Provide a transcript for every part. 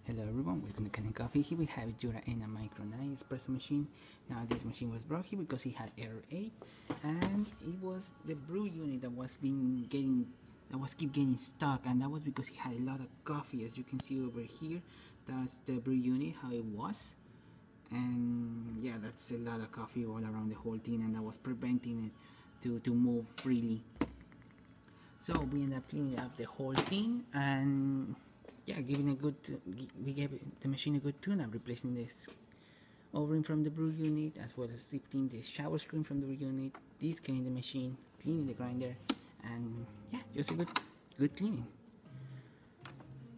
Hello everyone, welcome to Canning Coffee. Here we have a Jura and a Micro 9 espresso machine. Now this machine was brought here because it had error 8 and it was the brew unit that was keep getting stuck, and that was because it had a lot of coffee. As you can see over here, that's the brew unit, how it was. And yeah, that's a lot of coffee all around the whole thing, and that was preventing it to move freely. So we ended up cleaning up the whole thing, and yeah, we gave the machine a good tune-up, replacing this O-ring from the brew unit, as well as lifting the shower screen from the brew unit, descaling the machine, cleaning the grinder, and yeah, just a good cleaning.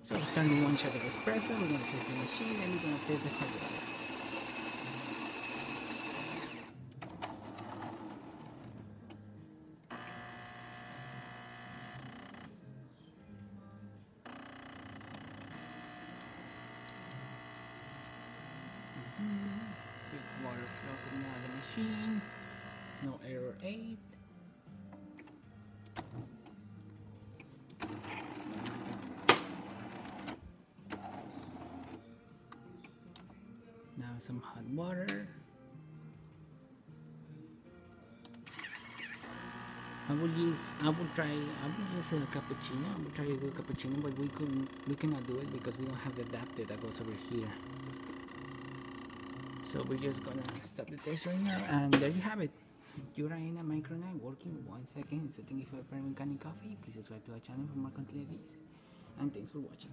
So starting one shot of espresso, we're gonna test the machine, and we're gonna test the hot water. Good water flow coming out of the machine. No error 8. Now some hot water. I will use a cappuccino. I will try to do a cappuccino, but we cannot do it because we don't have the adapter that goes over here. So we're just gonna stop the test right now, and there you have it. Jura in a Micro 9 working 1 second. So thank you for preparing Canning Coffee. Please subscribe to our channel for more content like this, and thanks for watching.